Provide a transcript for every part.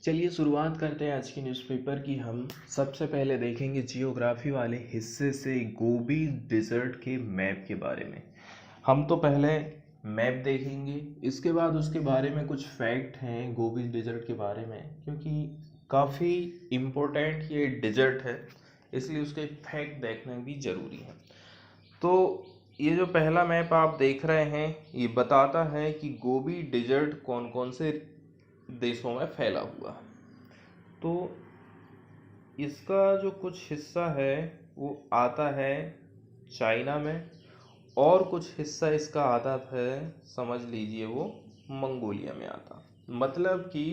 चलिए शुरुआत करते हैं आज की न्यूज़पेपर की। हम सबसे पहले देखेंगे जियोग्राफी वाले हिस्से से गोबी डिज़र्ट के मैप के बारे में। हम तो पहले मैप देखेंगे, इसके बाद उसके बारे में कुछ फैक्ट हैं गोबी डिज़र्ट के बारे में, क्योंकि काफ़ी इम्पोर्टेंट ये डिज़र्ट है, इसलिए उसके फैक्ट देखना भी ज़रूरी है। तो ये जो पहला मैप आप देख रहे हैं ये बताता है कि गोबी डिज़र्ट कौन कौन से देशों में फैला हुआ है। तो इसका जो कुछ हिस्सा है वो आता है चाइना में, और कुछ हिस्सा इसका आता है, समझ लीजिए वो मंगोलिया में आता। मतलब कि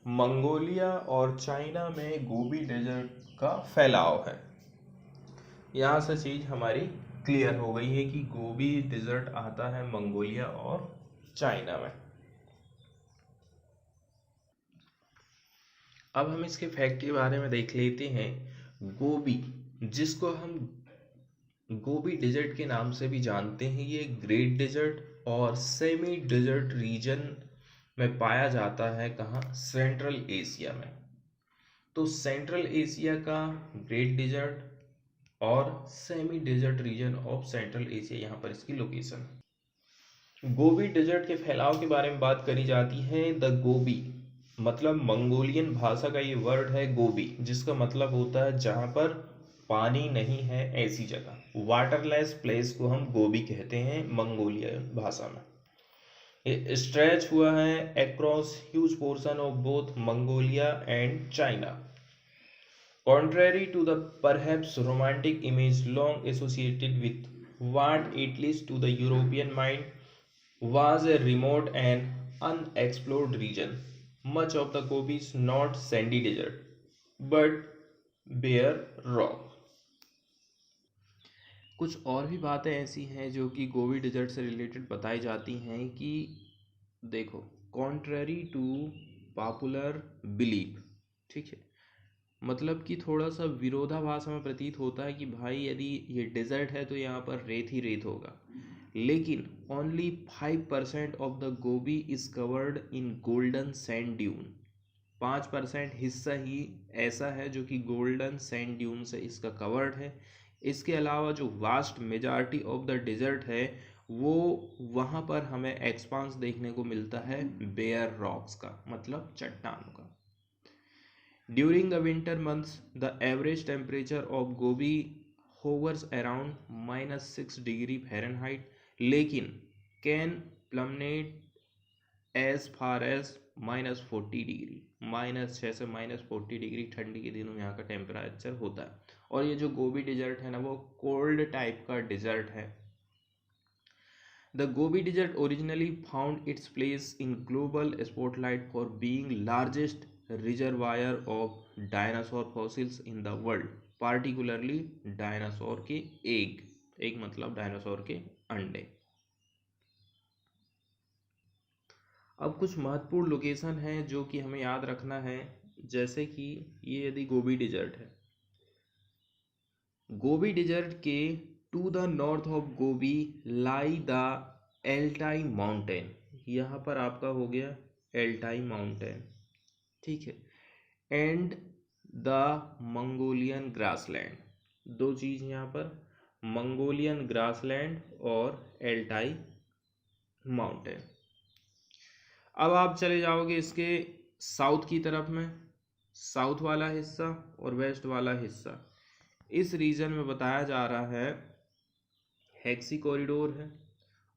मंगोलिया और चाइना में गोबी डेजर्ट का फैलाव है। यहाँ से चीज़ हमारी क्लियर हो गई है कि गोबी डेजर्ट आता है मंगोलिया और चाइना में। अब हम इसके फैक्ट के बारे में देख लेते हैं। गोबी, जिसको हम गोबी डेजर्ट के नाम से भी जानते हैं, ये ग्रेट डेजर्ट और सेमी डेजर्ट रीजन में पाया जाता है। कहाँ? सेंट्रल एशिया में। तो सेंट्रल एशिया का ग्रेट डेजर्ट और semi desert region of Central Asia, यहाँ पर इसकी लोकेशन। गोबी डेजर्ट के फैलाव के बारे में बात करी जाती है। द गोबी मतलब मंगोलियन भाषा का ये वर्ड है गोबी, जिसका मतलब होता है जहाँ पर पानी नहीं है ऐसी जगह। वाटरलेस प्लेस को हम गोबी कहते हैं मंगोलियन भाषा में। ये स्ट्रेच हुआ है across huge portion of both Mongolia and China. Contrary to the perhaps romantic image long associated with what, at least to the European mind, was a remote and unexplored region, much of the Gobi is not sandy desert, but bare rock. कुछ और भी बातें ऐसी हैं जो कि गोबी dessert से related बताई जाती हैं कि देखो, कॉन्ट्ररी टू पॉपुलर बिलीफ, ठीक है, मतलब कि थोड़ा सा विरोधाभास हमें प्रतीत होता है कि भाई यदि ये डेजर्ट है तो यहाँ पर रेत ही रेत होगा, लेकिन only 5% of the Gobi is covered in golden sand dune. 5% हिस्सा ही ऐसा है जो कि गोल्डन सैंड ड्यून से इसका कवर्ड है। इसके अलावा जो vast majority of the desert है वो वहाँ पर हमें एक्सपांस देखने को मिलता है बेयर रॉक्स का, मतलब चट्टानों का। During the winter months, the average temperature of Gobi hovers around -6 degree Fahrenheit, लेकिन can plummet as far as -40 degree. -6 से -40 डिग्री ठंडी के दिनों में यहाँ का टेम्परेचर होता है। और ये जो गोबी डिजर्ट है ना, वो कोल्ड टाइप का डिजर्ट है। The Gobi Desert originally found its place in global spotlight for being largest reservoir of dinosaur fossils in the world, particularly dinosaur के एग। एग मतलब डायनासोर के अंडे। अब कुछ महत्वपूर्ण लोकेशन है जो कि हमें याद रखना है, जैसे कि ये यदि गोबी डिजर्ट है, गोबी डिजर्ट के to the north of Gobi lie the Altai mountain. यहाँ पर आपका हो गया एल्टाई माउंटेन, ठीक है, एंड द मंगोलियन ग्रासलैंड। दो चीज़ यहाँ पर, मंगोलियन ग्रासलैंड और एल्टाई माउंटेन। अब आप चले जाओगे इसके साउथ की तरफ में, साउथ वाला हिस्सा और वेस्ट वाला हिस्सा। इस रीजन में बताया जा रहा है हेक्सी कॉरिडोर है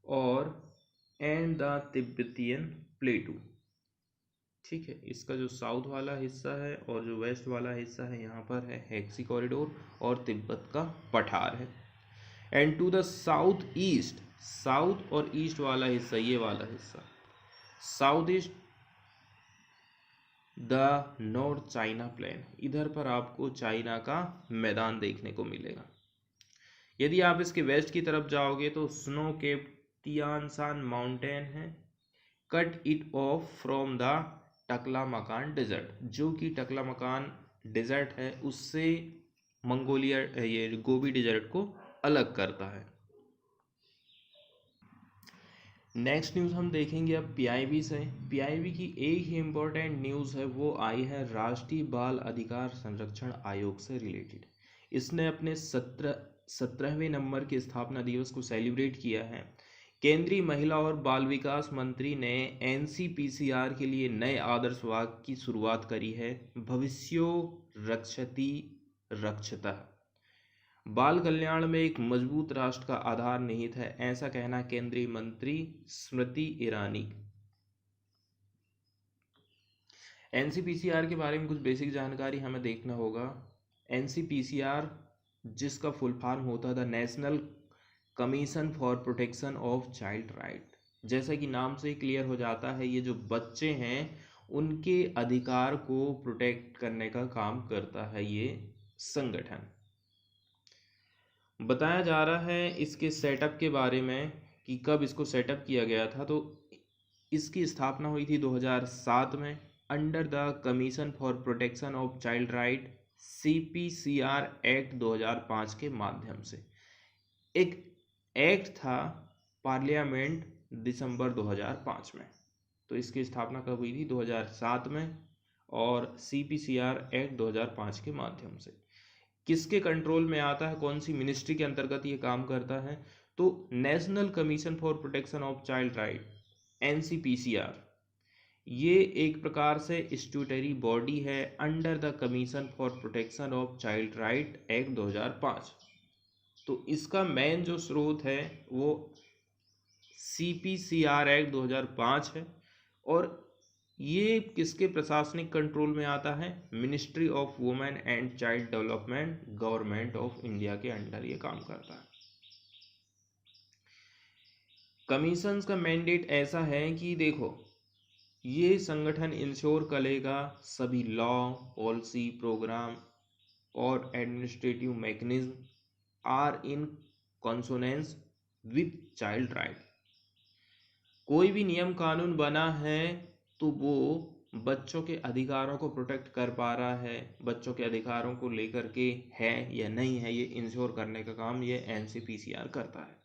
और एंड द तिब्बतियन प्लेटू, ठीक है। इसका जो साउथ वाला हिस्सा है और जो वेस्ट वाला हिस्सा है, यहाँ पर है हेक्सी कॉरिडोर और तिब्बत का पठार है। And to the south east, south और ईस्ट वाला हिस्सा, ये वाला हिस्सा south east the north China plain, इधर पर आपको चाइना का मैदान देखने को मिलेगा। यदि आप इसके वेस्ट की तरफ जाओगे तो स्नो केप्ड तियानसान माउंटेन है, cut it off from the Taklamakan desert, जो कि टकलामकान डेजर्ट है उससे मंगोलिया ये गोबी डेजर्ट को अलग करता है। नेक्स्ट न्यूज़ हम देखेंगे अब पीआईबी से। पीआईबी की एक ही इम्पोर्टेंट न्यूज़ है, वो आई है राष्ट्रीय बाल अधिकार संरक्षण आयोग से रिलेटेड। इसने अपने 17वें नंबर के स्थापना दिवस को सेलिब्रेट किया है। केंद्रीय महिला और बाल विकास मंत्री ने एनसीपीसीआर के लिए नए आदर्श वाक्य की शुरुआत करी है, भविष्यो रक्षति रक्षतः। बाल कल्याण में एक मजबूत राष्ट्र का आधार निहित है, ऐसा कहना केंद्रीय मंत्री स्मृति ईरानी। एनसीपीसीआर के बारे में कुछ बेसिक जानकारी हमें देखना होगा। एनसीपीसीआर जिसका फुल फॉर्म होता था national commission for protection of child right. जैसा कि नाम से क्लियर हो जाता है, ये जो बच्चे हैं उनके अधिकार को प्रोटेक्ट करने का काम करता है ये संगठन। बताया जा रहा है इसके सेटअप के बारे में कि कब इसको सेटअप किया गया था। तो इसकी स्थापना हुई थी 2007 में under the commission for protection of child right CPCR act 2005 के माध्यम से। एक एक्ट था पार्लियामेंट दिसंबर 2005 में। तो इसकी स्थापना कब हुई थी? 2007 में, और सीपीसीआर एक्ट 2005 के माध्यम से। किसके कंट्रोल में आता है, कौन सी मिनिस्ट्री के अंतर्गत ये काम करता है? तो national commission for protection of child right NCPCR, ये एक प्रकार से स्टैट्यूटरी बॉडी है under the commission for protection of child right act 2005। तो इसका मेन जो स्रोत है वो सीपीसीआर एक्ट 2005 है, और ये किसके प्रशासनिक कंट्रोल में आता है? Ministry of women and child development, government of India के अंडर ये काम करता है। कमीशन का मैंडेट ऐसा है कि देखो, ये संगठन इंश्योर करेगा सभी लॉ, पॉलिसी, प्रोग्राम और administrative mechanism are in consonance with child right. कोई भी नियम कानून बना है तो वो बच्चों के अधिकारों को प्रोटेक्ट कर पा रहा है, बच्चों के अधिकारों को लेकर के है या नहीं है, ये इंश्योर करने का काम ये एनसीपीसीआर करता है।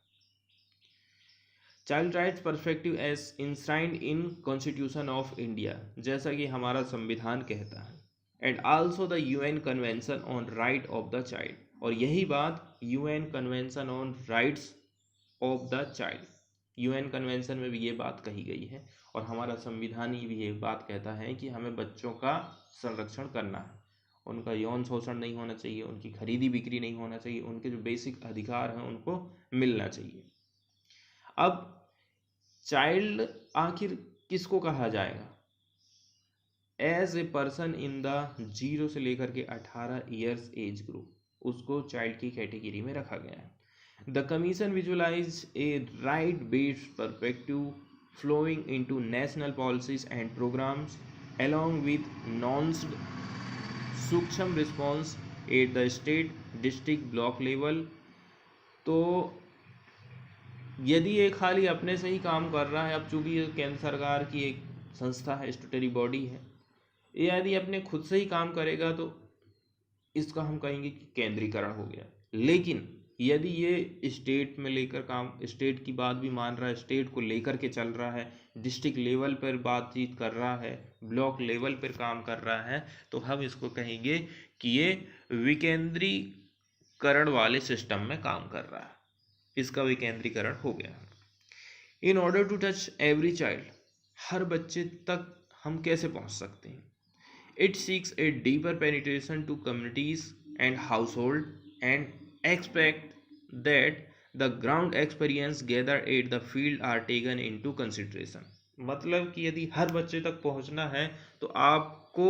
Child rights perspective as enshrined in constitution of India, जैसा कि हमारा संविधान कहता है, and also the UN convention on right of the child, और यही बात UN convention on rights of the child, UN convention में भी ये बात कही गई है, और हमारा संविधान भी ये बात कहता है कि हमें बच्चों का संरक्षण करना है, उनका यौन शोषण नहीं होना चाहिए, उनकी खरीदी बिक्री नहीं होना चाहिए, उनके जो बेसिक अधिकार हैं उनको मिलना चाहिए। अब चाइल्ड आखिर किसको कहा जाएगा? As a person in the 0 से लेकर के 18 ईयर्स एज ग्रुप, उसको चाइल्ड की कैटेगरी में रखा गया है। The Commission visualized a right-based perspective flowing into national policies and programs, along with nuanced सूक्ष्म response at the state, district, block level। तो यदि ये खाली अपने से ही काम कर रहा है, अब चूंकि ये केंद्र सरकार की एक संस्था है, स्टैट्यूटरी बॉडी है, ये यदि अपने खुद से ही काम करेगा तो इसका हम कहेंगे कि केंद्रीकरण हो गया। लेकिन यदि ये स्टेट में लेकर काम, स्टेट की बात भी मान रहा है, स्टेट को लेकर के चल रहा है, डिस्ट्रिक्ट लेवल पर बातचीत कर रहा है, ब्लॉक लेवल पर काम कर रहा है, तो हम इसको कहेंगे कि ये विकेंद्रीकरण वाले सिस्टम में काम कर रहा है, इसका विकेंद्रीकरण हो गया। In order to touch every child, हर बच्चे तक हम कैसे पहुंच सकते हैं? It seeks a deeper penetration to communities and households and expect that the ground experience gathered at the field are taken into consideration। मतलब कि यदि हर बच्चे तक पहुंचना है तो आपको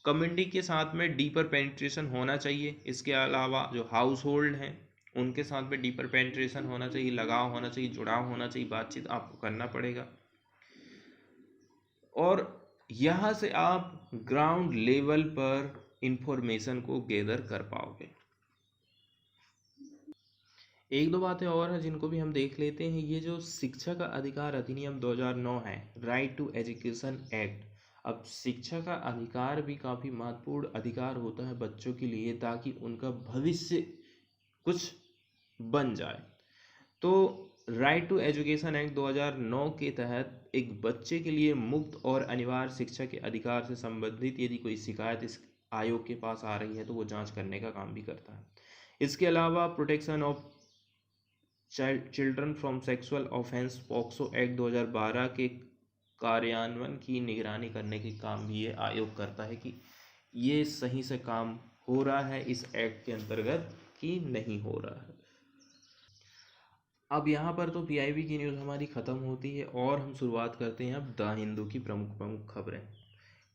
कम्युनिटी के साथ में डीपर पेनिट्रेशन होना चाहिए। इसके अलावा जो हाउस होल्ड हैं उनके साथ में डीपर पेनिट्रेशन होना चाहिए, लगाव होना चाहिए, जुड़ाव होना चाहिए, बातचीत आपको करना पड़ेगा, और यहाँ से आप ग्राउंड लेवल पर इंफॉर्मेशन को गैदर कर पाओगे। एक दो बातें और हैं जिनको भी हम देख लेते हैं। ये जो शिक्षा का अधिकार अधिनियम 2009 है, राइट टू एजुकेशन एक्ट। अब शिक्षा का अधिकार भी काफ़ी महत्वपूर्ण अधिकार होता है बच्चों के लिए, ताकि उनका भविष्य कुछ बन जाए। तो राइट टू एजुकेशन एक्ट 2009 के तहत एक बच्चे के लिए मुफ्त और अनिवार्य शिक्षा के अधिकार से संबंधित यदि कोई शिकायत इस आयोग के पास आ रही है तो वो जांच करने का काम भी करता है। इसके अलावा protection of children from sexual offence POCSO act 2012 के कार्यान्वयन की निगरानी करने के काम भी ये आयोग करता है कि ये सही से काम हो रहा है इस एक्ट के अंतर्गत कि नहीं हो रहा है। अब यहाँ पर तो पीआईबी की न्यूज़ हमारी ख़त्म होती है और हम शुरुआत करते हैं अब द हिंदू की प्रमुख प्रमुख खबरें।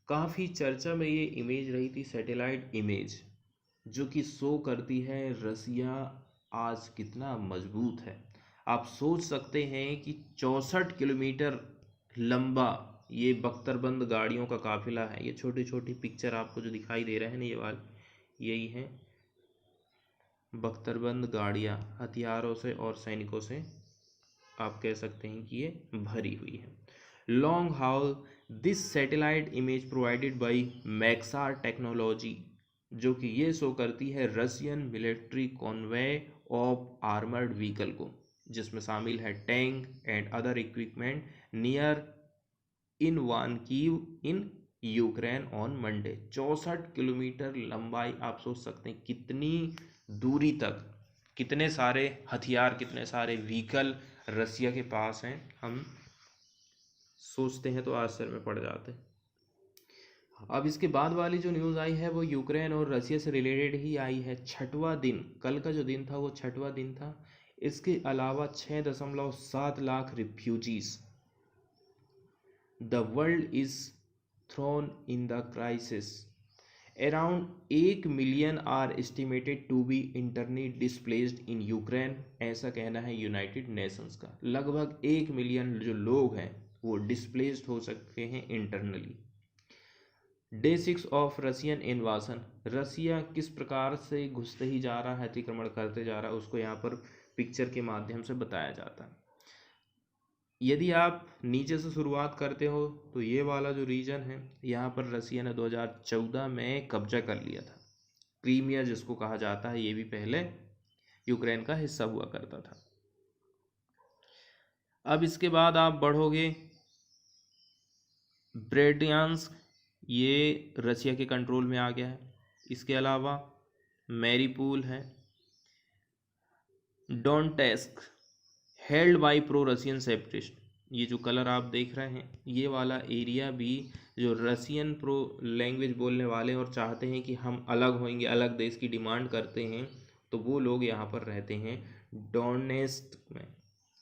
काफ़ी चर्चा में ये इमेज रही थी, सैटेलाइट इमेज, जो कि शो करती है रसिया आज कितना मजबूत है। आप सोच सकते हैं कि 64 किलोमीटर लंबा ये बख्तरबंद गाड़ियों का काफिला है। ये छोटी छोटी पिक्चर आपको जो दिखाई दे रहे हैं ना, ये वाले यही है बख्तरबंद गाड़ियाँ, हथियारों से और सैनिकों से आप कह सकते हैं कि ये भरी हुई है। Long haul this satellite image provided by Maxar technology, जो कि ये शो करती है Russian military convoy of armoured vehicle को, जिसमें शामिल है tank and other equipment near Ivankiv in Ukraine on Monday. 64 kilometre लंबाई, आप सोच सकते हैं कितनी दूरी तक कितने सारे हथियार, कितने सारे व्हीकल रसिया के पास हैं, हम सोचते हैं तो आश्चर्य में पड़ जाते हैं। अब इसके बाद वाली जो न्यूज़ आई है वो यूक्रेन और रसिया से रिलेटेड ही आई है। छठवां दिन, कल का जो दिन था वो छठवां दिन था। इसके अलावा 6.7 lakh refugees, the world is thrown in the crisis, around 1 million are estimated to be internally displaced in Ukraine, ऐसा कहना है यूनाइटेड नेशंस का। लगभग 1 मिलियन जो लोग हैं वो डिस्प्लेस्ड हो सकते हैं इंटरनली। डे 6 ऑफ रशियन इन्वाजन, रसिया किस प्रकार से घुसते ही जा रहा है, अतिक्रमण करते जा रहा है, उसको यहाँ पर पिक्चर के माध्यम से बताया जाता है। यदि आप नीचे से शुरुआत करते हो तो ये वाला जो रीजन है, यहाँ पर रसिया ने 2014 में कब्जा कर लिया था। क्रीमिया जिसको कहा जाता है, ये भी पहले यूक्रेन का हिस्सा हुआ करता था। अब इसके बाद आप बढ़ोगे, ब्रेडियांस्क ये रसिया के कंट्रोल में आ गया है। इसके अलावा मैरीपुल है, Donetsk held by pro Russian separatist, ये जो कलर आप देख रहे हैं ये वाला एरिया भी जो रसियन प्रो लैंग्वेज बोलने वाले और चाहते हैं कि हम अलग होंगे, अलग देश की डिमांड करते हैं, तो वो लोग यहाँ पर रहते हैं डोनेट्स्क में।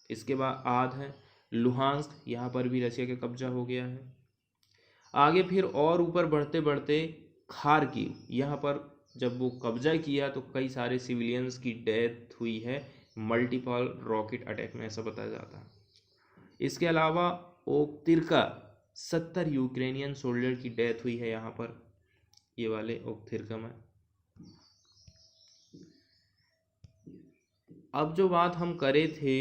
इसके बाद आद है लुहांस्क, यहाँ पर भी रसिया का कब्जा हो गया है। आगे फिर और ऊपर बढ़ते बढ़ते खार्किव, यहाँ पर जब वो कब्जा किया तो कई सारे सिविलियंस की डेथ हुई है मल्टीपल रॉकेट अटैक में, ऐसा बताया जाता है। इसके अलावा ओक्तिर्का 70 यूक्रेनियन सोल्जर की डेथ हुई है यहाँ पर, ये वाले ओक्तिर्का में। अब जो बात हम करे थे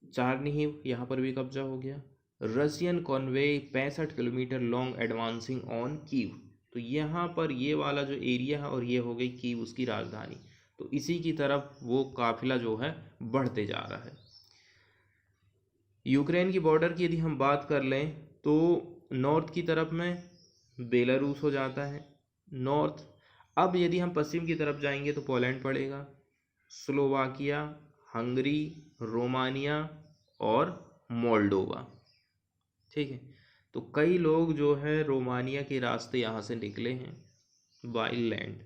चार्निहिव, यहाँ पर भी कब्जा हो गया। Russian Conway 65 kilometre long advancing on Kyiv, तो यहाँ पर ये वाला जो एरिया है और ये हो गई कीव उसकी राजधानी, तो इसी की तरफ वो काफिला जो है बढ़ते जा रहा है। यूक्रेन की बॉर्डर की यदि हम बात कर लें तो नॉर्थ की तरफ में बेलारूस हो जाता है नॉर्थ। अब यदि हम पश्चिम की तरफ जाएंगे तो पोलैंड पड़ेगा, स्लोवाकिया, हंगरी, रोमानिया और मोल्डोवा। ठीक है, तो कई लोग जो है रोमानिया के रास्ते यहाँ से निकले हैं बाय लैंड।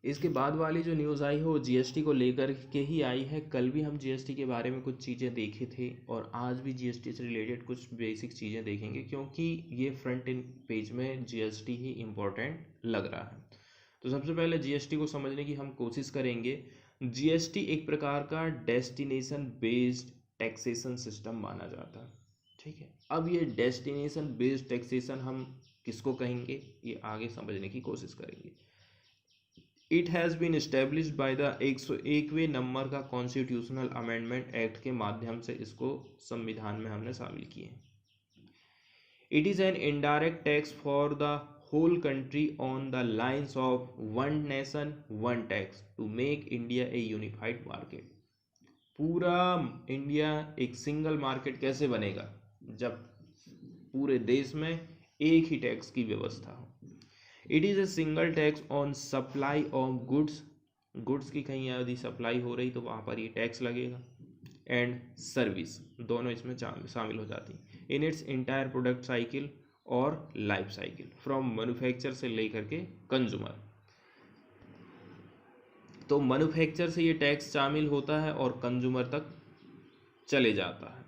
इसके बाद वाली जो न्यूज़ आई है वो जीएसटी को लेकर के ही आई है। कल भी हम जीएसटी के बारे में कुछ चीज़ें देखे थे और आज भी जीएसटी से रिलेटेड कुछ बेसिक चीज़ें देखेंगे, क्योंकि ये फ्रंट एंड पेज में जीएसटी ही इम्पोर्टेंट लग रहा है। तो सबसे पहले जीएसटी को समझने की हम कोशिश करेंगे। जीएसटी एक प्रकार का डेस्टिनेशन बेस्ड टैक्सेशन सिस्टम माना जाता है। ठीक है, अब ये डेस्टिनेशन बेस्ड टैक्सेशन हम किसको कहेंगे ये आगे समझने की कोशिश करेंगे। It has been established by the 101वें नंबर का कॉन्स्टिट्यूशनल अमेंडमेंट एक्ट के माध्यम से इसको संविधान में हमने शामिल किए हैं। It is an indirect tax for the whole country on the lines of one nation one tax to make India a unified market. पूरा इंडिया एक सिंगल मार्केट कैसे बनेगा जब पूरे देश में एक ही टैक्स की व्यवस्था हो. It is a single tax on supply of goods की कहीं यदि सप्लाई हो रही तो वहाँ पर ये टैक्स लगेगा, एंड सर्विस दोनों इसमें शामिल हो जाती हैं in its entire product cycle और लाइफ साइकिल फ्रॉम मैन्युफैक्चर से लेकर के कंज्यूमर. तो मैन्युफैक्चर से ये टैक्स शामिल होता है और कंज्यूमर तक चले जाता है.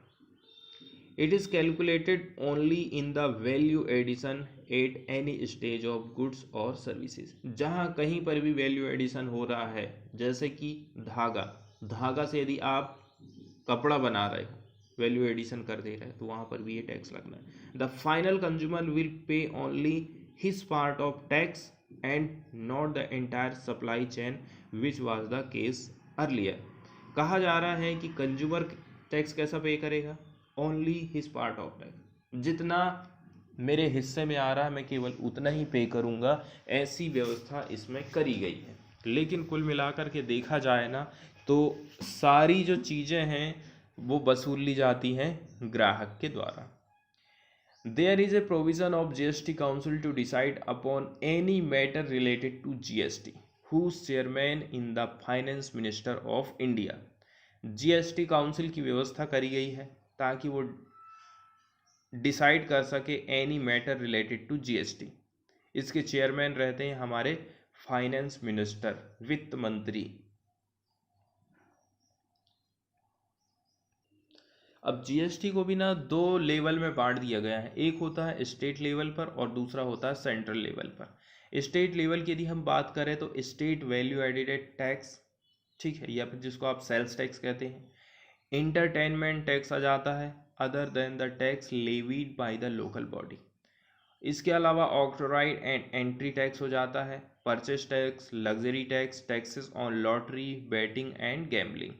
It is calculated only in the value addition at any stage of goods और सर्विसेज. जहाँ कहीं पर भी वैल्यू एडिशन हो रहा है, जैसे कि धागा से यदि आप कपड़ा बना रहे हो, वैल्यू एडिशन कर दे रहे हैं, तो वहाँ पर भी ये टैक्स लगना है. The final consumer will pay only his part of tax and not the entire supply chain which was the case earlier. कहा जा रहा है कि कंज्यूमर टैक्स कैसा पे करेगा, only his part of tax, जितना मेरे हिस्से में आ रहा है मैं केवल उतना ही पे करूँगा, ऐसी व्यवस्था इसमें करी गई है. लेकिन कुल मिलाकर के देखा जाए ना तो सारी जो चीज़ें हैं वो वसूल ली जाती हैं ग्राहक के द्वारा. There is a provision of GST council to decide upon any matter related to GST whose chairman in the finance minister of India. GST council की व्यवस्था करी गई है ताकि वो डिसाइड कर सके any matter related to GST. इसके चेयरमैन रहते हैं हमारे फाइनेंस मिनिस्टर, वित्त मंत्री. अब जीएसटी को भी ना दो लेवल में बांट दिया गया है. एक होता है स्टेट लेवल पर और दूसरा होता है सेंट्रल लेवल पर. स्टेट लेवल की यदि हम बात करें तो स्टेट वैल्यू एडिडेड टैक्स, ठीक है, या फिर जिसको आप सेल्स टैक्स कहते हैं. इंटरटेनमेंट टैक्स आ जाता है other than the tax levied by the local body. इसके अलावा ऑक्ट्राइड एंड एंट्री टैक्स हो जाता है, purchase tax, luxury tax, taxes on lottery, betting and gambling.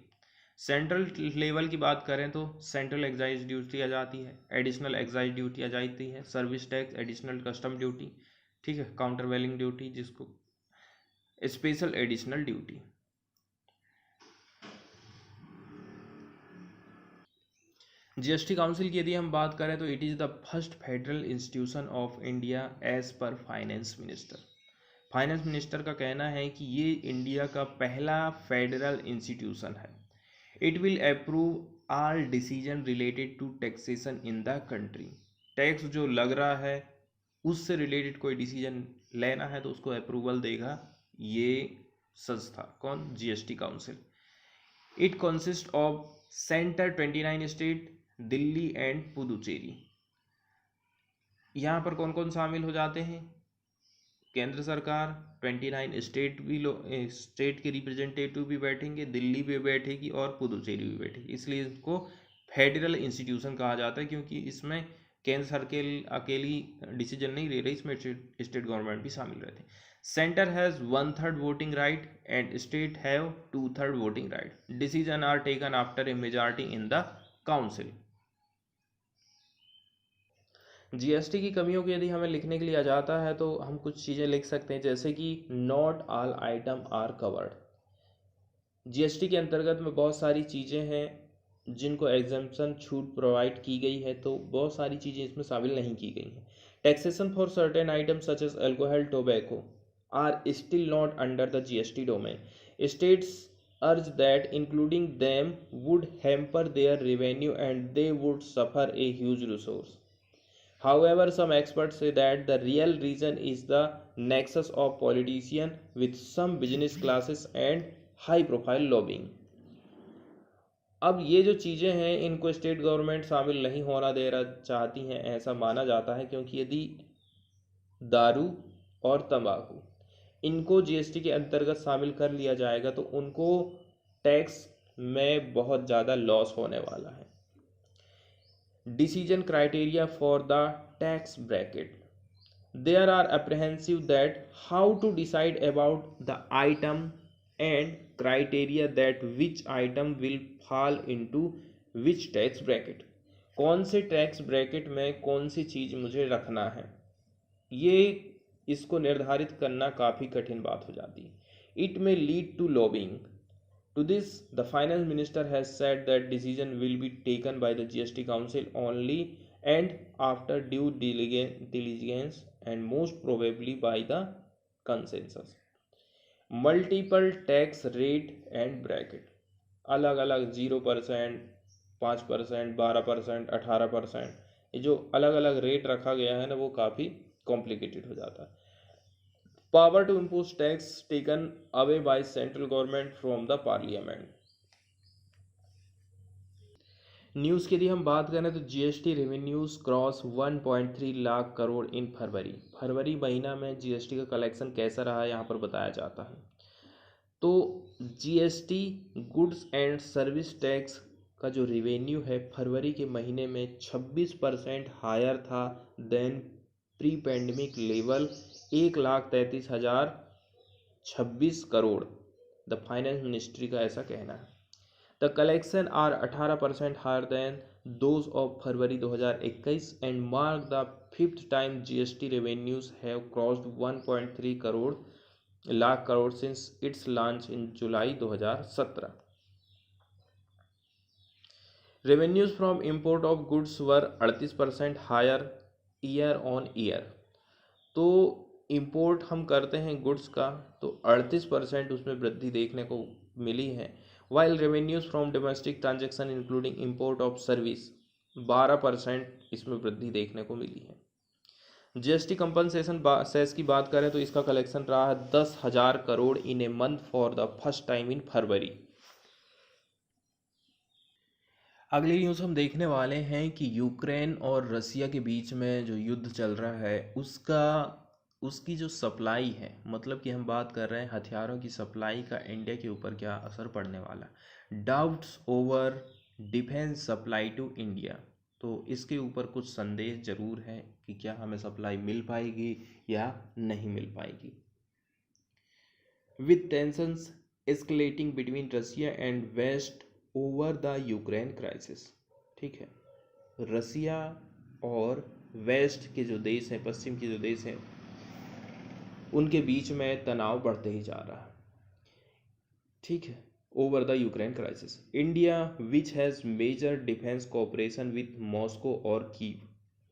Central level की बात करें तो सेंट्रल एक्साइज ड्यूटी आ जाती है, एडिशनल एक्साइज ड्यूटी आ जाती है, service tax, additional custom duty, ठीक है, काउंटर वेलिंग ड्यूटी जिसको special additional duty. GST council की यदि हम बात करें तो it is the first federal institution of India as per finance minister. Finance minister का कहना है कि ये इंडिया का पहला फेडरल इंस्टीट्यूशन है. It will approve all decision related to taxation in the country. Tax जो लग रहा है उससे रिलेटेड कोई डिसीजन लेना है तो उसको अप्रूवल देगा ये संस्था. कौन? GST council. It consist of centre 29 state, Delhi and Puducherry. यहाँ पर कौन कौन शामिल हो जाते हैं? केंद्र सरकार, 29 स्टेट भी स्टेट के रिप्रेजेंटेटिव भी बैठेंगे, दिल्ली भी बैठेगी और पुदुचेरी भी बैठेगी. इसलिए इसको फेडरल इंस्टीट्यूशन कहा जाता है क्योंकि इसमें केंद्र सरकार अकेली डिसीजन नहीं ले रही, इसमें स्टेट गवर्नमेंट भी शामिल रहते हैं. Centre has 1/3 voting right and state have 2/3 voting right. Decision are taken after a majority in the council. GST की कमियों को यदि हमें लिखने के लिए आ जाता है तो हम कुछ चीज़ें लिख सकते हैं, जैसे कि not all item are covered. GST के अंतर्गत में बहुत सारी चीज़ें हैं जिनको एग्जम्पशन छूट प्रोवाइड की गई है, तो बहुत सारी चीज़ें इसमें शामिल नहीं की गई हैं. Taxation for certain item such as alcohol, tobacco are still not under the GST domain. States urge that including them would hamper their revenue and they would suffer a huge resource. However, some experts say that the real reason is the nexus of politicians with some business classes and high profile lobbying. अब ये जो चीज़ें हैं इनको state government शामिल नहीं होना दे रहा चाहती हैं, ऐसा माना जाता है, क्योंकि यदि दारू और तंबाकू इनको जीएसटी के अंतर्गत शामिल कर लिया जाएगा तो उनको टैक्स में बहुत ज़्यादा लॉस होने वाला है. Decision criteria for the tax bracket. There are apprehensive that how to decide about the item and criteria that which item will fall into which tax bracket. कौन से टैक्स ब्रैकेट में कौन सी चीज़ मुझे रखना है, ये इसको निर्धारित करना काफ़ी कठिन बात हो जाती है। It may lead to lobbying. To this, the finance minister has said that decision will be taken by the GST Council only and after due diligence and most probably by the consensus. Multiple tax rate and bracket, अलग अलग 0%, 5%, 12%, 18%, ये जो अलग अलग rate रखा गया है ना वो काफ़ी कॉम्प्लिकेटेड हो जाता है। Power to impose tax taken away by central government from the parliament. News की यदि हम बात करें तो GST revenues cross 1.3 lakh crore in February महीना में जीएसटी का कलेक्शन कैसा रहा है यहाँ पर बताया जाता है। तो GST goods and service tax का जो रेवेन्यू है फरवरी के महीने में 26% हायर था than pre pandemic level 1,33,026 crore. The finance ministry का ऐसा कहना है। The collection are 18% higher than those of February 2021 and mark the fifth time GST revenues have crossed 1.3 lakh crore since its launch in July 2017। Revenues from import of goods were 38% higher year on year. तो import हम करते हैं goods का तो 38% उसमें वृद्धि देखने को मिली है। While revenues from domestic transaction including import of service 12% इसमें वृद्धि देखने को मिली है। जीएसटी कंपनसेशन सेस की बात करें तो इसका कलेक्शन रहा है 10,000 crore in a month for the first time in February. अगली न्यूज़ हम देखने वाले हैं कि यूक्रेन और रसिया के बीच में जो युद्ध चल रहा है उसकी जो सप्लाई है, मतलब कि हम बात कर रहे हैं हथियारों की सप्लाई का इंडिया के ऊपर क्या असर पड़ने वाला। Doubts over defence supply to India, तो इसके ऊपर कुछ संदेह जरूर है कि क्या हमें सप्लाई मिल पाएगी या नहीं मिल पाएगी। With tensions escalating between Russia and west over the Ukraine crisis. ठीक है, रसिया और वेस्ट के जो देश हैं, पश्चिम के जो देश हैं, उनके बीच में तनाव बढ़ते ही जा रहा है। ठीक है, over the Ukraine crisis India which has major defence cooperation with Moscow और कीव,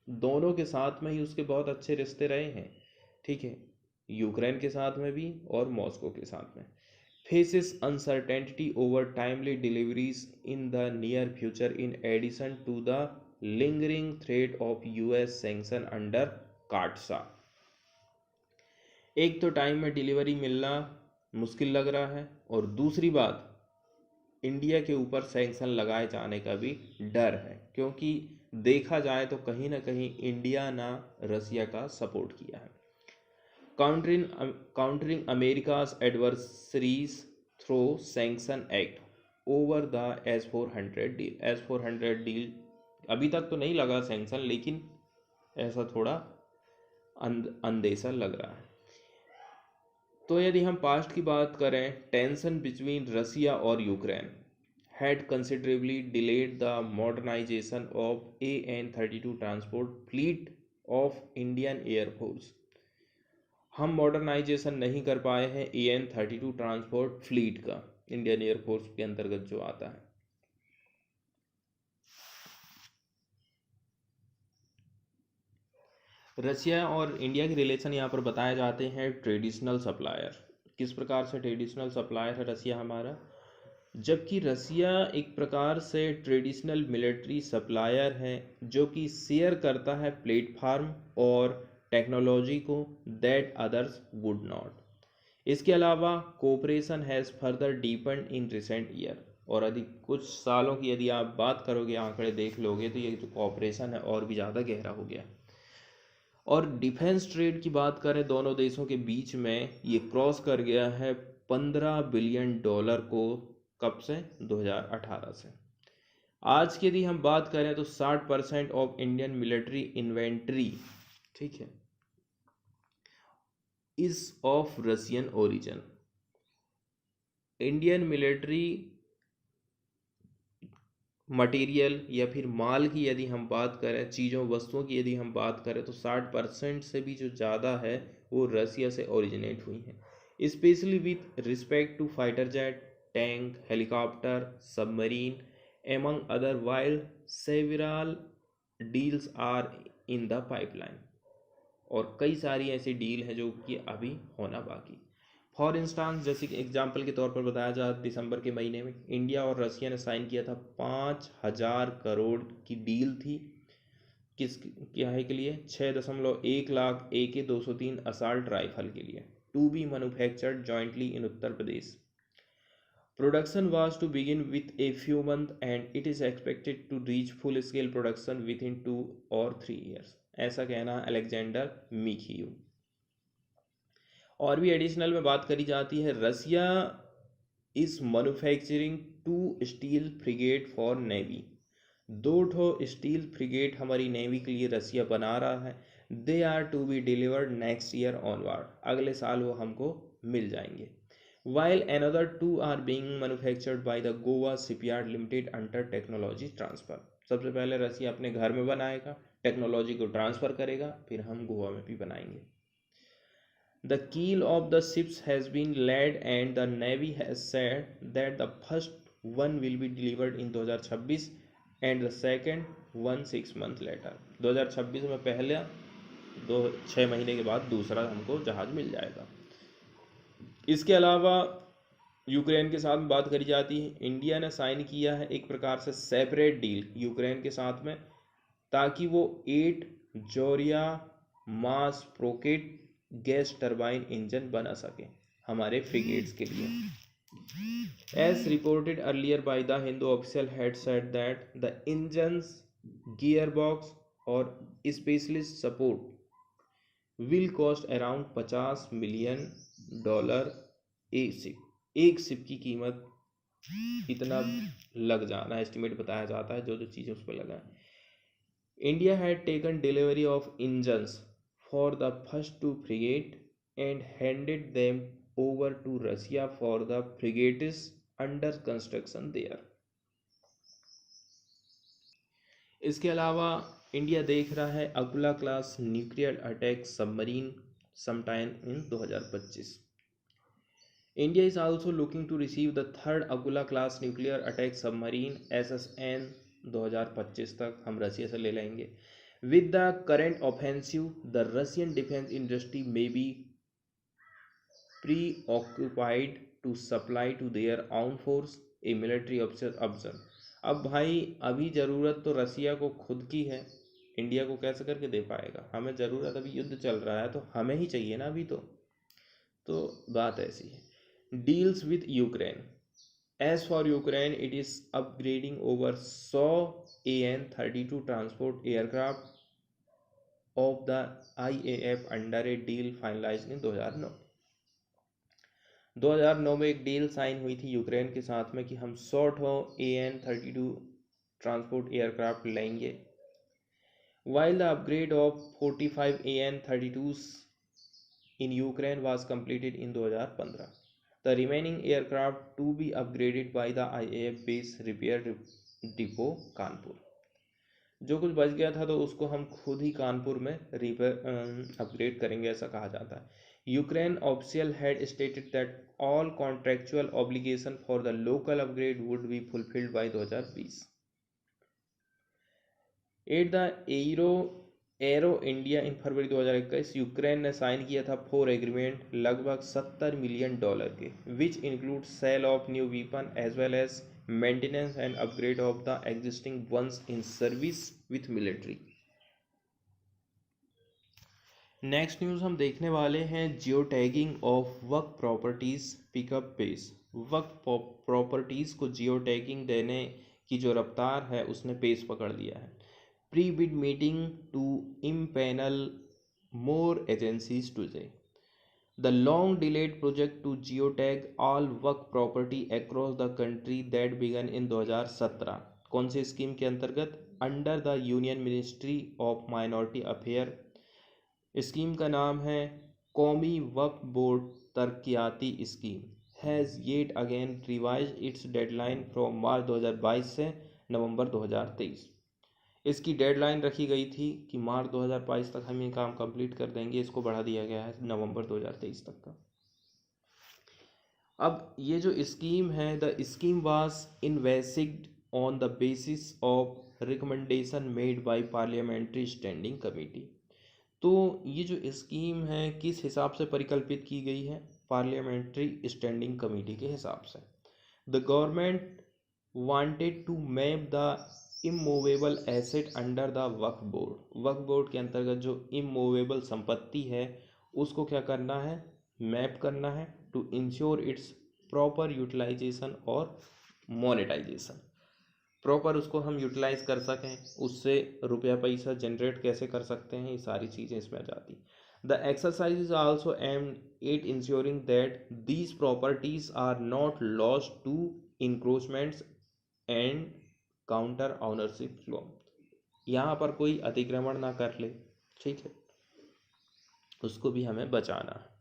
दोनों के साथ में ही उसके बहुत अच्छे रिश्ते रहे हैं। ठीक है, यूक्रेन के साथ में भी और मॉस्को के साथ में। faces uncertainty over timely deliveries in the near future in addition to the lingering threat of US sanction under काटसा। एक तो टाइम में डिलीवरी मिलना मुश्किल लग रहा है और दूसरी बात इंडिया के ऊपर सैंक्शन लगाए जाने का भी डर है, क्योंकि देखा जाए तो कहीं ना कहीं इंडिया ना रसिया का सपोर्ट किया है। countering America's adversaries through Sanction Act over the S-400 deal। S-400 deal अभी तक तो नहीं लगा सैंक्शन, लेकिन ऐसा थोड़ा अंदेशा लग रहा है। तो यदि हम पास्ट की बात करें, टेंशन बिटवीन रसिया और Ukraine had considerably delayed the modernization of AN-32 transport fleet of Indian Air Force। हम मॉडर्नाइजेशन नहीं कर पाए हैं AN-32 ट्रांसपोर्ट फ्लीट का, इंडियन एयरफोर्स के अंतर्गत जो आता है। रशिया और इंडिया के रिलेशन यहाँ पर बताए जाते हैं ट्रेडिशनल सप्लायर। किस प्रकार से ट्रेडिशनल सप्लायर है रसिया हमारा, जबकि रसिया एक प्रकार से ट्रेडिशनल मिलिट्री सप्लायर है जो कि शेयर करता है प्लेटफार्म और टेक्नोलॉजी को दैट अदर्स वुड नॉट। इसके अलावा cooperation has further deepen in recent year, और अधिक कुछ सालों की यदि आप बात करोगे, आंकड़े देख लोगे तो ये जो कोऑपरेशन है और भी ज़्यादा गहरा हो गया। और डिफेंस ट्रेड की बात करें दोनों देशों के बीच में, ये क्रॉस कर गया है $15 बिलियन को। कब से? 2018 से। आज की यदि हम बात करें तो 60% ऑफ इंडियन मिलिट्री इन्वेंट्री, ठीक है, is of Russian origin. Indian military material या फिर माल की यदि हम बात करें, चीज़ों वस्तुओं की यदि हम बात करें, तो 60% से भी जो ज़्यादा है वो रसिया से ओरिजिनेट हुई हैं, specially with respect to fighter jet, tank, helicopter, submarine, among other, while several deals are in the pipeline. और कई सारी ऐसी डील है जो कि अभी होना बाकी। फॉर इंस्टांस, जैसे कि एग्जाम्पल के तौर पर बताया जाए, दिसंबर के महीने में इंडिया और रसिया ने साइन किया था 5,000 करोड़ की डील थी। किस क्या है के लिए? 6.1 लाख AK-203 असाल्ट राइफल के लिए, to be manufactured jointly in Uttar Pradesh. Production was to begin with a few months and it is expected to reach full scale production within 2 or 3 years, ऐसा कहना है अलेक्जेंडर मिखियू। और भी एडिशनल में बात करी जाती है, Russia is manufacturing 2 steel frigate for navy. 2 steel frigate हमारी नेवी के लिए रसिया बना रहा है। They are to be delivered next year onward, अगले साल वो हमको मिल जाएंगे। while another 2 are being manufactured by the Goa Shipyard Limited under technology transfer। सबसे पहले रसिया अपने घर में बनाएगा, टेक्नोलॉजी को ट्रांसफ़र करेगा, फिर हम गोवा में भी बनाएंगे। The keel of the ships has been laid and the Navy has said that the first one will be delivered in 2026 and the second one 6 months later। 2026 में पहले 6 महीने के बाद दूसरा हमको जहाज़ मिल जाएगा। इसके अलावा यूक्रेन के साथ बात करी जाती है, इंडिया ने साइन किया है एक प्रकार से सेपरेट डील यूक्रेन के साथ में, ताकि वो 8 Zorya Mashproekt gas turbine engine बना सके हमारे फ्रिगेट्स के लिए। As reported earlier by the Hindu official had said that the engines, gear box और specialist support will cost around $50 million एक शिप की कीमत इतना लग जाना एस्टिमेट बताया जाता है, जो जो चीज़ें उस पर लगा है। India had taken delivery of engines for the first 2 frigate and handed them over to Russia for the frigates under construction there. इसके अलावा इंडिया देख रहा है Akula class nuclear attack submarine sometime in 2025। India is also looking to receive the third Akula class nuclear attack submarine SSN 2025 तक हम रसिया से ले लेंगे। With the current offensive, the Russian defense industry may be preoccupied to supply to their own force a military option। अब भाई अभी ज़रूरत तो रसिया को खुद की है, इंडिया को कैसे करके दे पाएगा? हमें ज़रूरत, अभी युद्ध चल रहा है तो हमें ही चाहिए ना अभी तो बात ऐसी है। Deals with Ukraine. As for Ukraine, it is upgrading over 100 AN-32 transport aircraft of the IAF under a deal finalized in 2009। 2009 में एक डील साइन हुई थी यूक्रेन के साथ में कि हम 100 AN-32 ट्रांसपोर्ट एयरक्राफ्ट लेंगे। While the upgrade of 45 AN-32s in Ukraine was completed in 2015, the remaining aircraft to be upgraded by the IAF base repair depot Kanpur. जो कुछ बच गया था तो उसको हम खुद ही कानपुर में रिपेयर अपग्रेड करेंगे, ऐसा कहा जाता है। Ukraine official had stated that all contractual obligation for the local upgrade would be fulfilled by 2020। At the Aero India in February 2021, Ukraine ने साइन किया था 4 एग्रीमेंट लगभग $70 मिलियन के, which include sale of new weapon as well as maintenance and upgrade of the existing ones in service with military. Next news हम देखने वाले हैं geo tagging of work properties pickup pace. Work properties को geo tagging देने की जो रफ्तार है उसने पेस पकड़ लिया है। Pre-bid meeting to impanel more agencies today। The long-delayed project to geotag all work property across the country that began in 2017। कौन सी स्कीम के अंतर्गत? Under the union ministry of minority affair. Scheme का नाम है Qaumi Waqf board Taraqqiyati scheme. Has yet again revise its deadline from March 2022 से नवंबर 2023। इसकी deadline रखी गई थी कि मार्च 2022 तक हम ये काम कंप्लीट कर देंगे, इसको बढ़ा दिया गया है नवंबर 2023 तक का। अब ये जो स्कीम है, the scheme was investigated on the basis of recommendation made by parliamentary standing committee. तो ये जो स्कीम है किस हिसाब से परिकल्पित की गई है? पार्लियामेंट्री स्टैंडिंग कमेटी के हिसाब से। The government wanted to map the immovable asset under the Waqf board. Waqf board के अंतर्गत जो इमूवेबल संपत्ति है उसको क्या करना है? मैप करना है, to ensure its proper utilization और मोनेटाइजेशन। प्रॉपर उसको हम यूटिलाइज कर सकें, उससे रुपया पैसा जनरेट कैसे कर सकते हैं, ये सारी चीज़ें इसमें आ जाती। The exercise is also aim at ensuring that these properties are not lost to encroachments and counter ownership flow. यहाँ पर कोई अतिक्रमण ना कर ले, ठीक है, उसको भी हमें बचाना है।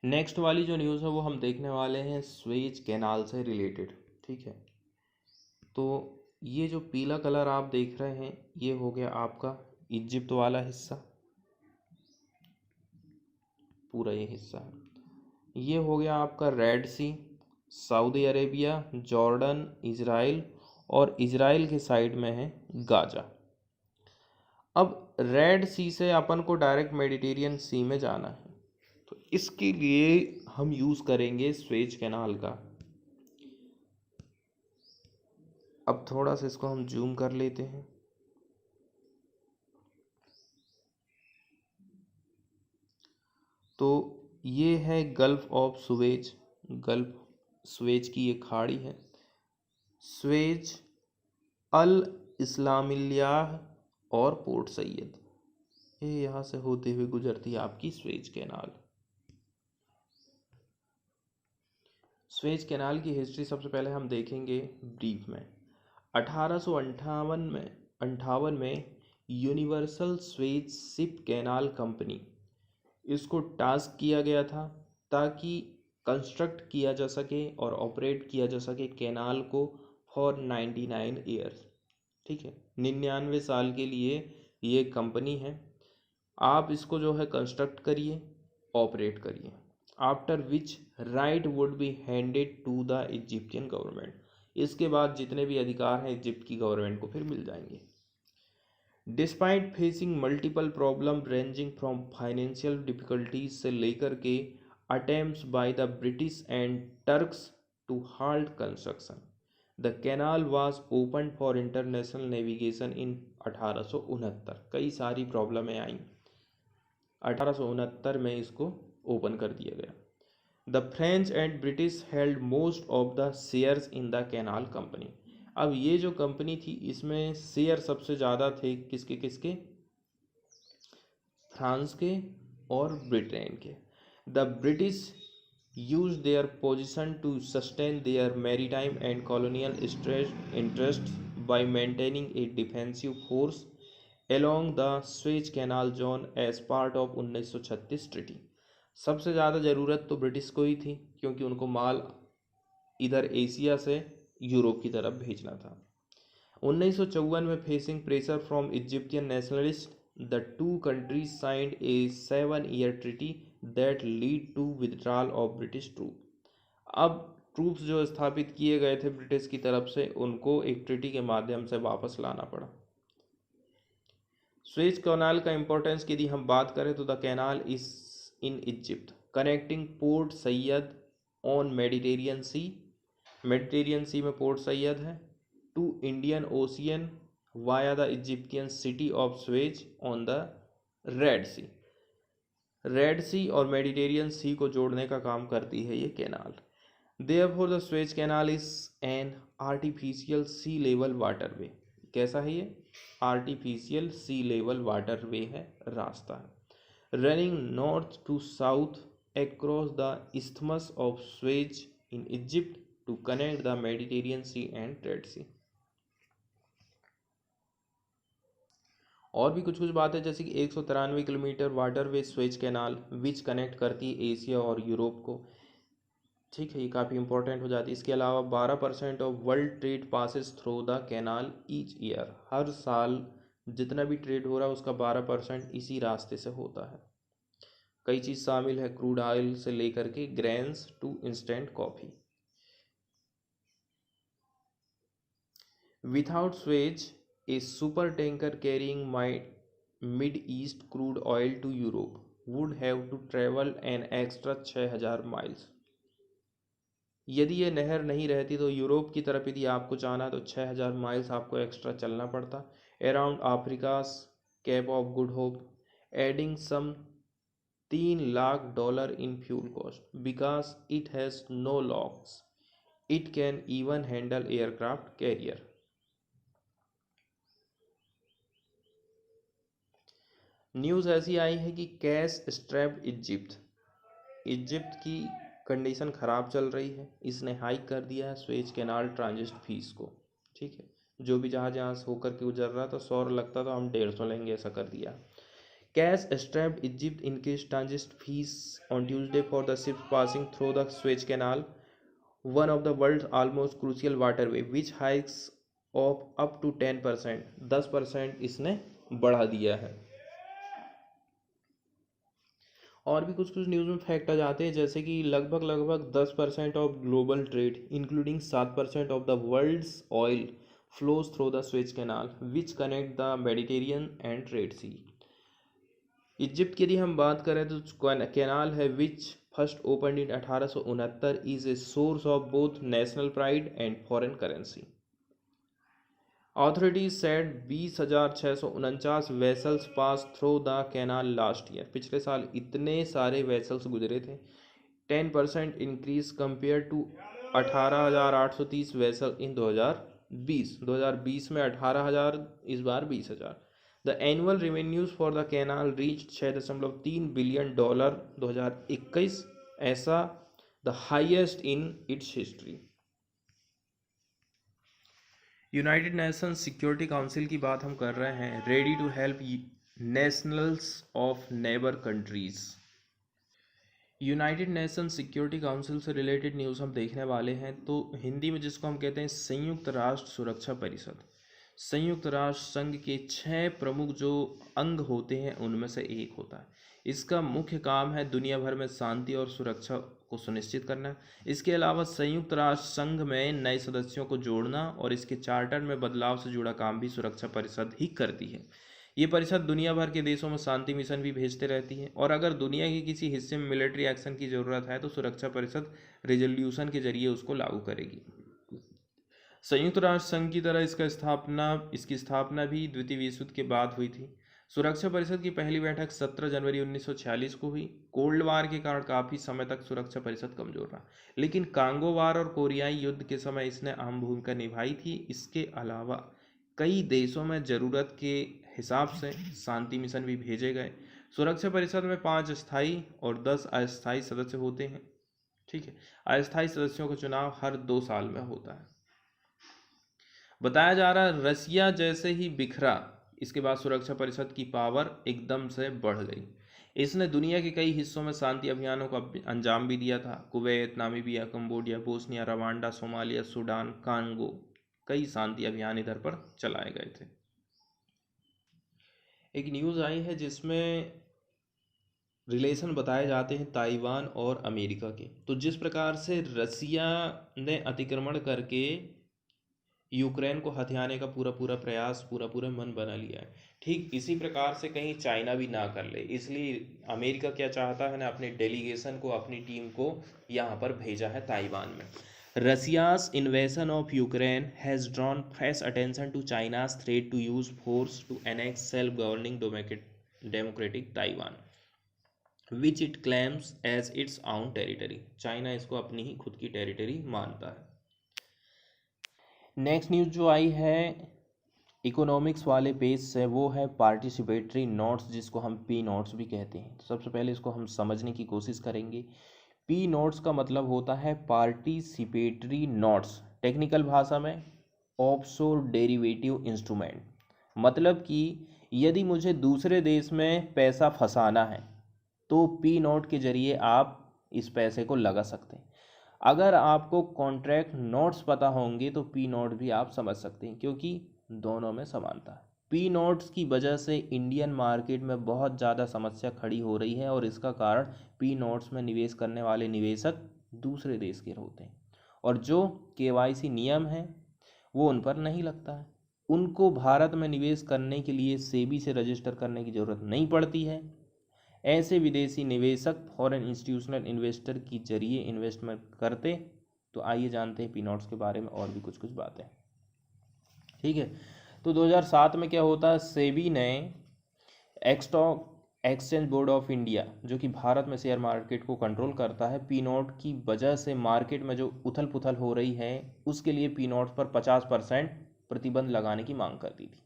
नेक्स्ट वाली जो न्यूज़ है वो हम देखने वाले हैं स्वेज कैनाल से रिलेटेड, ठीक है। तो ये जो पीला कलर आप देख रहे हैं ये हो गया आपका इजिप्ट वाला हिस्सा, पूरा ये हिस्सा है। ये हो गया आपका रेड सी, सऊदी अरेबिया, जॉर्डन, इजराइल, और इजराइल के साइड में है गाजा। अब रेड सी से अपन को डायरेक्ट मेडिटेरियन सी में जाना है, तो इसके लिए हम यूज़ करेंगे स्वेज कैनाल का। अब थोड़ा सा इसको हम जूम कर लेते हैं। तो ये है gulf of sewage, gulf Suez की ये खाड़ी है। स्वेज, अल इस्लामिलियाह और पोर्ट सैयद, ये यहाँ से होते हुए गुजरती है आपकी स्वेज कैनाल। स्वेज कैनाल की हिस्ट्री सबसे पहले हम देखेंगे ब्रीफ में। 1858 में universal Suez ship canal company, इसको टास्क किया गया था ताकि कंस्ट्रक्ट किया जा सके और ऑपरेट किया जा सके कैनाल को फॉर 99 ईयर्स, ठीक है, 99 साल के लिए ये कंपनी है। आप इसको जो है कंस्ट्रक्ट करिए, ऑपरेट करिए, after which right would be handed to the Egyptian government. इसके बाद जितने भी अधिकार हैं इजिप्ट की गवर्नमेंट को फिर मिल जाएंगे। Despite facing multiple problem ranging from financial difficulties से लेकर के attempts by the British and Turks to halt construction, the canal was open for international navigation in 1869। कई सारी प्रॉब्लमें आई, 1869 में इसको ओपन कर दिया गया। The French and British held most of the shares in the canal company. अब ये जो कंपनी थी इसमें शेयर सबसे ज़्यादा थे किसके किसके? फ्रांस के और ब्रिटेन के। The British use their position to sustain their maritime and colonial interest by maintaining a defensive force along the Suez canal zone as part of 1936 treaty. सबसे ज़्यादा ज़रूरत तो ब्रिटिश को ही थी क्योंकि उनको माल इधर एशिया से यूरोप की तरफ भेजना था। 1954 में facing pressure from Egyptian nationalist, the two countries signed a 7-year treaty that lead to withdrawal of British troop. अब ट्रूप्स जो स्थापित किए गए थे ब्रिटिश की तरफ से उनको एक ट्रिटी के माध्यम से वापस लाना पड़ा। स्वेज कैनाल का इंपॉर्टेंस की यदि हम बात करें तो the canal is in Egypt connecting Port Said on Mediterranean Sea, Mediterranean Sea में पोर्ट सैयद है, to Indian Ocean via the Egyptian city of Suez on the Red Sea. Red Sea और Mediterranean सी को जोड़ने का काम करती है ये canal. Therefore the Suez canal is an artificial sea level waterway. कैसा है ये? आर्टिफिशियल सी लेवल वाटरवे है, रास्ता है, running north to south across the isthmus of Suez in Egypt to connect the Mediterranean Sea and Red Sea। और भी कुछ कुछ बात है जैसे कि 193 kilometre waterway Suez Canal which connect करती है एशिया और यूरोप को। ठीक है, ये काफ़ी इंपॉर्टेंट हो जाती है। इसके अलावा 12% of world trade passes through the canal each year, हर साल जितना भी ट्रेड हो रहा है उसका 12% इसी रास्ते से होता है। कई चीज़ शामिल है, क्रूड ऑयल से लेकर के grains to instant coffee. Without Suez, a super tanker carrying Mid East crude oil to Europe would have to travel an extra 6000 miles। यदि ये नहर नहीं रहती तो यूरोप की तरफ यदि आपको जाना तो 6000 माइल्स आपको एक्स्ट्रा चलना पड़ता, around Africa's Cape of Good Hope, adding some $3 lakh in fuel cost. Because it has no locks, it can even handle aircraft carrier. News ऐसी आई है कि कैश स्ट्रैप्ड इजिप्ट की कंडीशन ख़राब चल रही है, इसने हाइक कर दिया है स्वेज कैनाल ट्रांजिट फीस को। ठीक है, जो भी जहाज यहाँ से होकर के गुजर रहा था 100 लगता तो हम 150 लेंगे, ऐसा कर दिया। Cash strapped Egypt increase transit fees on Tuesday for the ships passing through the Suez canal, one of the world almost crucial waterway, which hikes of up to 10%, 10% इसने बढ़ा दिया है। और भी कुछ कुछ न्यूज़ में फैक्ट आ जाते हैं, जैसे कि लगभग 10% of global trade including 7% of the world's oil flows through the Suez Canal which connect the Mediterranean and Red Sea. Egypt की यदि हम बात करें तो कैनाल है which first open in 1869 is a source of both national pride and foreign currency. Authorities said 20,649 vessels pass through the canal last year, पिछले साल इतने सारे वेसल्स गुजरे थे। 10% increase compare to 18,830 vessel in 2020 में 18,000, इस बार 20,000। The annual revenues for the canal reach $6.3 billion 2021, ऐसा the highest in its history. United Nations Security Council की बात हम कर रहे हैं, ready to help nationals of neighbour countries. United Nations Security Council से रिलेटेड न्यूज़ हम देखने वाले हैं, तो हिंदी में जिसको हम कहते हैं संयुक्त राष्ट्र सुरक्षा परिषद। संयुक्त राष्ट्र संघ के 6 प्रमुख जो अंग होते हैं उनमें से एक होता है। इसका मुख्य काम है दुनिया भर में शांति और सुरक्षा को सुनिश्चित करना। इसके अलावा संयुक्त राष्ट्र संघ में नए सदस्यों को जोड़ना और इसके चार्टर में बदलाव से जुड़ा काम भी सुरक्षा परिषद ही करती है। ये परिषद दुनिया भर के देशों में शांति मिशन भी भेजते रहती है, और अगर दुनिया के किसी हिस्से में मिलिट्री एक्शन की ज़रूरत है तो सुरक्षा परिषद रेजोल्यूशन के जरिए उसको लागू करेगी। संयुक्त राष्ट्र संघ की तरह इसकी स्थापना भी द्वितीय विश्व युद्ध के बाद हुई थी। सुरक्षा परिषद की पहली बैठक 17 जनवरी 1946 को हुई। कोल्ड वार के कारण काफ़ी समय तक सुरक्षा परिषद कमजोर रहा, लेकिन कांगो वार और कोरियाई युद्ध के समय इसने अहम भूमिका निभाई थी। इसके अलावा कई देशों में ज़रूरत के हिसाब से शांति मिशन भी भेजे गए। सुरक्षा परिषद में 5 स्थायी और 10 अस्थायी सदस्य होते हैं। ठीक है, अस्थायी सदस्यों का चुनाव हर 2 साल में होता है। बताया जा रहा है रसिया जैसे ही बिखरा, इसके बाद सुरक्षा परिषद की पावर एकदम से बढ़ गई। इसने दुनिया के कई हिस्सों में शांति अभियानों का अंजाम भी दिया था। Kuwait, Namibia, Cambodia, Bosnia, Rwanda, Somalia, Sudan, Congo, कई शांति अभियान इधर पर चलाए गए थे। एक न्यूज़ आई है जिसमें रिलेशन बताए जाते हैं ताइवान और अमेरिका के। तो जिस प्रकार से रसिया ने अतिक्रमण करके यूक्रेन को हथियाने का पूरा प्रयास पूरा मन बना लिया है, ठीक इसी प्रकार से कहीं चाइना भी ना कर ले, इसलिए अमेरिका क्या चाहता है ना, अपने डेलीगेशन को, अपनी टीम को यहाँ पर भेजा है ताइवान में। रसिया's invasion of Ukraine has drawn fresh attention to China's threat to use force to annex self-governing democratic Taiwan, which it claims as its own territory। China इसको अपनी ही खुद की टेरिटरी मानता है। नेक्स्ट न्यूज़ जो आई है इकोनॉमिक्स वाले पेज से, वो है पार्टिसिपेटरी नोट्स, जिसको हम पी नोट्स भी कहते हैं। तो सबसे पहले इसको हम समझने की कोशिश करेंगे। पी नोट्स का मतलब होता है पार्टिसिपेटरी नोट्स, टेक्निकल भाषा में ऑफशोर डेरिवेटिव इंस्ट्रूमेंट। मतलब कि यदि मुझे दूसरे देश में पैसा फंसाना है तो पी नोट के जरिए आप इस पैसे को लगा सकते हैं। अगर आपको कॉन्ट्रैक्ट नोट्स पता होंगे तो पी नोट भी आप समझ सकते हैं, क्योंकि दोनों में समानता है। पी नोट्स की वजह से इंडियन मार्केट में बहुत ज़्यादा समस्या खड़ी हो रही है, और इसका कारण पी नोट्स में निवेश करने वाले निवेशक दूसरे देश के होते हैं, और जो केवाईसी नियम है वो उन पर नहीं लगता है। उनको भारत में निवेश करने के लिए सेबी से रजिस्टर करने की ज़रूरत नहीं पड़ती है। ऐसे विदेशी निवेशक फॉरेन इंस्टीट्यूशनल इन्वेस्टर की जरिए इन्वेस्टमेंट करते। तो आइए जानते हैं पी नोट्स के बारे में और भी कुछ कुछ बातें। ठीक है, तो 2007 में क्या होता है, सेबी ने stock exchange board of India, जो कि भारत में शेयर मार्केट को कंट्रोल करता है, पी नोट की वजह से मार्केट में जो उथल पुथल हो रही है उसके लिए पी नोट पर 50% प्रतिबंध लगाने की मांग करती थी।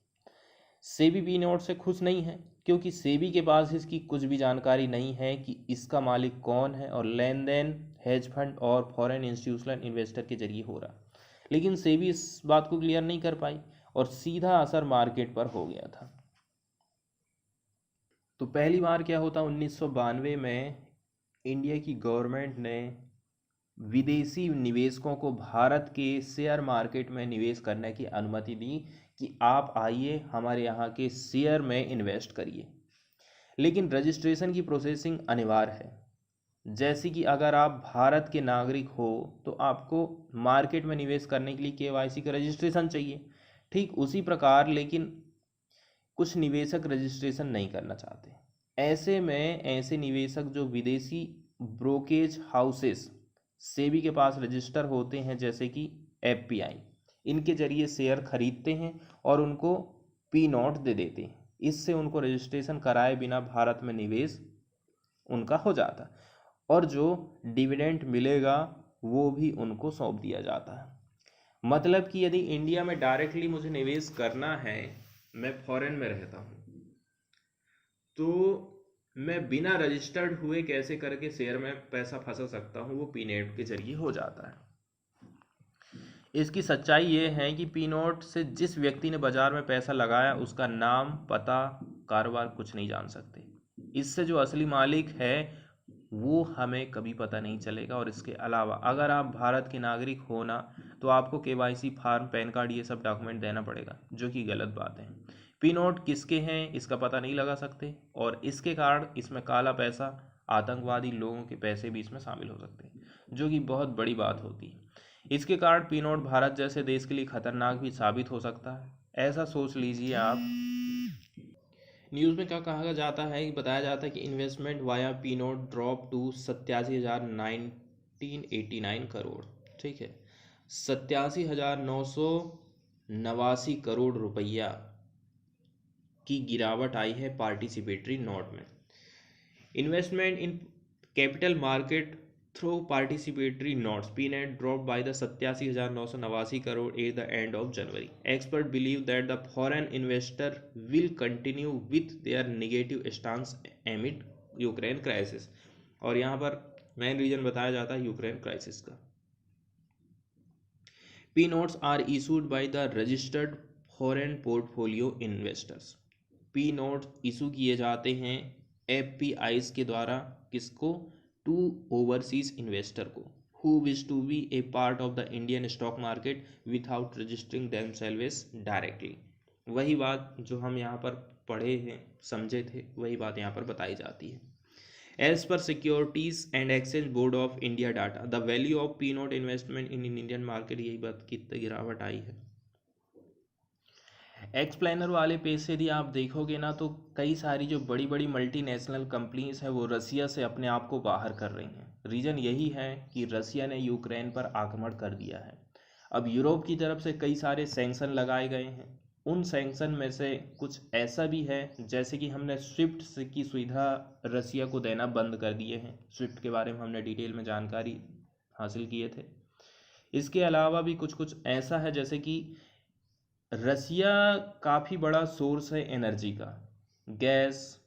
सेबी पी नोट से खुश नहीं है, क्योंकि सेबी के पास इसकी कुछ भी जानकारी नहीं है कि इसका मालिक कौन है, और लेन देन हेज फंड और फॉरेन इंस्टीट्यूशनल इन्वेस्टर के जरिए हो रहा। लेकिन सेबी इस बात को क्लियर नहीं कर पाई और सीधा असर मार्केट पर हो गया था। तो पहली बार क्या होता, 1992 में इंडिया की गवर्नमेंट ने विदेशी निवेशकों को भारत के शेयर मार्केट में निवेश करने की अनुमति दी कि आप आइए हमारे यहाँ के शेयर में इन्वेस्ट करिए। लेकिन रजिस्ट्रेशन की प्रोसेसिंग अनिवार्य है। जैसे कि अगर आप भारत के नागरिक हो तो आपको मार्केट में निवेश करने के लिए केवाईसी का रजिस्ट्रेशन चाहिए। ठीक उसी प्रकार लेकिन कुछ निवेशक रजिस्ट्रेशन नहीं करना चाहते। ऐसे में ऐसे निवेशक जो विदेशी ब्रोकेज हाउसेस सेबी के पास रजिस्टर होते हैं, जैसे कि एफपीआई, इनके जरिए शेयर खरीदते हैं और उनको पी नोट दे देते हैं। इससे उनको रजिस्ट्रेशन कराए बिना भारत में निवेश उनका हो जाता, और जो डिविडेंड मिलेगा वो भी उनको सौंप दिया जाता है। मतलब कि यदि इंडिया में डायरेक्टली मुझे निवेश करना है, मैं फॉरेन में रहता हूँ, तो मैं बिना रजिस्टर्ड हुए कैसे करके शेयर में पैसा फंसा सकता हूँ, वो पी नोट के जरिए हो जाता है। इसकी सच्चाई ये है कि पी नोट से जिस व्यक्ति ने बाजार में पैसा लगाया उसका नाम, पता, कारोबार कुछ नहीं जान सकते। इससे जो असली मालिक है वो हमें कभी पता नहीं चलेगा। और इसके अलावा अगर आप भारत के नागरिक हो ना, तो आपको केवाईसी फॉर्म, पैन कार्ड, ये सब डॉक्यूमेंट देना पड़ेगा, जो कि गलत बात है। पी नोट किसके हैं इसका पता नहीं लगा सकते, और इसके कारण इसमें काला पैसा, आतंकवादी लोगों के पैसे भी इसमें शामिल हो सकते हैं, जो कि बहुत बड़ी बात होती है। इसके कारण पी नोट भारत जैसे देश के लिए खतरनाक भी साबित हो सकता है। ऐसा सोच लीजिए आप। न्यूज़ में क्या कहा जाता है, बताया जाता है कि investment via P note drop to 87,989 crore. ठीक है, 87,989 करोड़ रुपया की गिरावट आई है पार्टिसिपेटरी नोट में। Investment in capital market through participatory notes P net drop by the 87,989 crore at the end of January. Expert believe that the foreign investor will continue with their negative stance amid Ukraine crisis. और यहाँ पर main reason बताया जाता है Ukraine crisis का। P notes are issued by the registered foreign portfolio investors. P notes issue किए जाते हैं एफपीआईज के द्वारा। किसको? टू ओवरसीज इन्वेस्टर को who wish to be a part of the Indian stock market without registering themselves directly। वही बात जो हम यहाँ पर पढ़े हैं, समझे थे, वही बात यहाँ पर बताई जाती है। As per Securities and Exchange Board of India data, the value of P note investment in Indian market, यही बात कितनी गिरावट आई है। एक्सप्लेनर वाले पेज से यदि आप देखोगे ना, तो कई सारी जो बड़ी बड़ी मल्टीनेशनल कंपनीज है वो रसिया से अपने आप को बाहर कर रही हैं। रीज़न यही है कि रसिया ने यूक्रेन पर आक्रमण कर दिया है। अब यूरोप की तरफ से कई सारे सैंक्शन लगाए गए हैं। उन सैंक्शन में से कुछ ऐसा भी है, जैसे कि हमने स्विफ्ट की सुविधा रसिया को देना बंद कर दिए हैं। स्विफ्ट के बारे में हमने डिटेल में जानकारी हासिल किए थे। इसके अलावा भी कुछ कुछ ऐसा है, जैसे कि रसिया काफ़ी बड़ा सोर्स है एनर्जी का, गैस,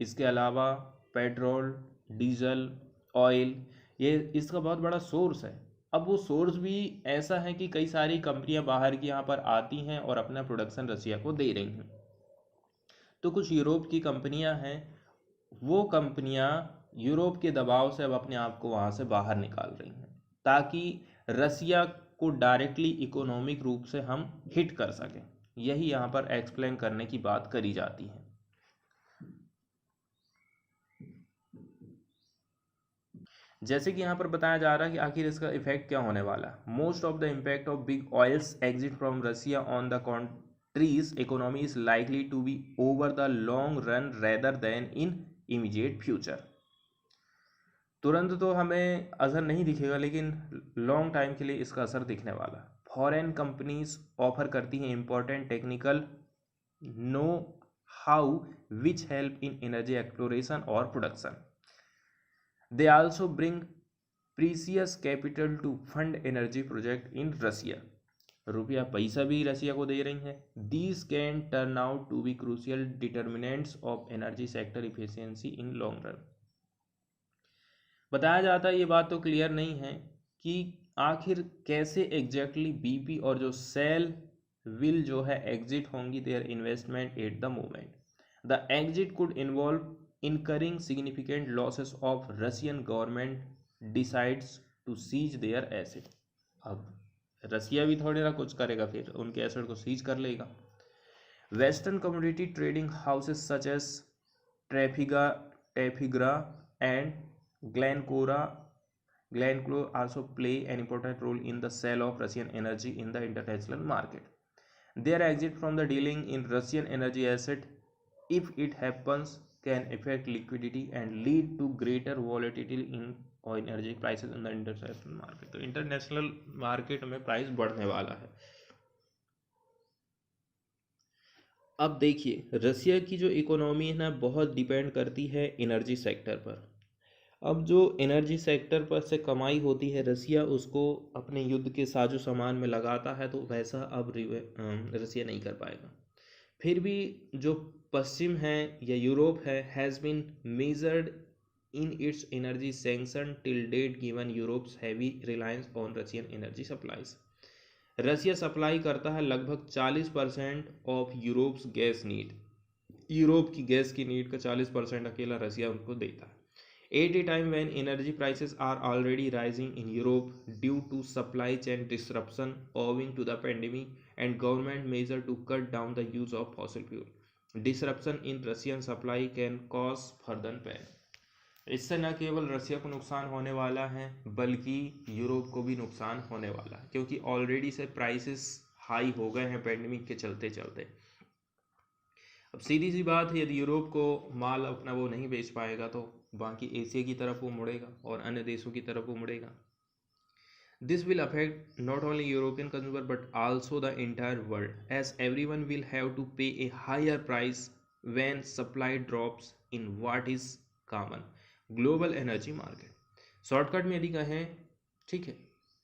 इसके अलावा पेट्रोल, डीजल, ऑयल, ये इसका बहुत बड़ा सोर्स है। अब वो सोर्स भी ऐसा है कि कई सारी कंपनियां बाहर की यहाँ पर आती हैं और अपना प्रोडक्शन रसिया को दे रही हैं। तो कुछ यूरोप की कंपनियां हैं, वो कंपनियां यूरोप के दबाव से अब अपने आप को वहाँ से बाहर निकाल रही हैं। ताकि रसिया को डायरेक्टली इकोनॉमिक रूप से हम हिट कर सकें। यही यहाँ पर एक्सप्लेन करने की बात करी जाती है। जैसे कि यहाँ पर बताया जा रहा है कि आखिर इसका इफेक्ट क्या होने वाला है। Most of the impact of big oils exit from Russia on the country's economy is likely to be over the long run rather than in immediate future. तुरंत तो हमें असर नहीं दिखेगा, लेकिन लॉन्ग टाइम के लिए इसका असर दिखने वाला। फॉरेन कंपनीज ऑफर करती हैं important technical know how which help in energy exploration और production. They also bring precious capital to fund energy project in Russia. रुपया पैसा भी रसिया को दे रही हैं। These can turn out to be crucial determinants of energy sector efficiency in long run. बताया जाता है, ये बात तो क्लियर नहीं है कि आखिर कैसे एग्जैक्टली बीपी और जो सेल विल जो है एग्जिट होंगी their investment at the moment. The exit could involve incurring significant losses of Russian government decides to seize their asset। अब रसिया भी थोड़ी ना कुछ करेगा, फिर उनके एसेट को सीज कर लेगा। Western commodity trading houses such as Trafigura and Glencore also play an important role in the sale of Russian energy in the international market. Their exit from the dealing in Russian energy asset, if it happens, can affect liquidity and lead to greater volatility in energy prices in the international market। तो international market में price बढ़ने वाला है। अब देखिए, रसिया की जो economy है ना, बहुत डिपेंड करती है एनर्जी सेक्टर पर। अब जो एनर्जी सेक्टर पर से कमाई होती है, रसिया उसको अपने युद्ध के साजो सामान में लगाता है, तो वैसा अब रसिया नहीं कर पाएगा। फिर भी जो पश्चिम है या यूरोप है has been measured in its energy sanction till date given Europe's heavy reliance on Russian energy supplies. Russia supply करता है लगभग 40% of Europe's gas need. Europe की गैस की नीड का 40% अकेला रसिया उनको देता है। At a time when energy prices are already rising in Europe due to supply chain disruption owing to the pandemic and government measure to cut down the use of fossil fuel, disruption in Russian supply can cause further pain। इससे न केवल रसिया को नुकसान होने वाला है, बल्कि Europe को भी नुकसान होने वाला है, क्योंकि ऑलरेडी से प्राइसेस हाई हो गए हैं पैंडेमिक के चलते चलते। अब सीधी सी बात है, यदि यूरोप को माल अपना वो नहीं बेच पाएगा तो बाकी एशिया की तरफ वो मुड़ेगा और अन्य देशों की तरफ वो मुड़ेगा। This will affect not only European consumer but also the entire world as everyone will have to pay a higher price when supply drops in what is common global energy market. Shortcut में यदि कहें, ठीक है,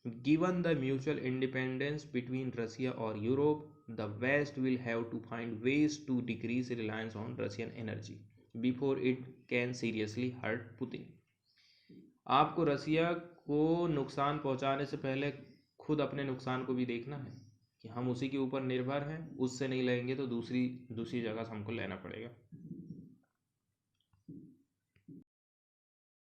given the mutual independence between Russia और Europe, the West will have to find ways to decrease reliance on Russian energy before it can seriously hurt Putin। आपको रसिया को नुकसान पहुंचाने से पहले खुद अपने नुकसान को भी देखना है कि हम उसी के ऊपर निर्भर हैं, उससे नहीं लेंगे तो दूसरी जगह से हमको लेना पड़ेगा।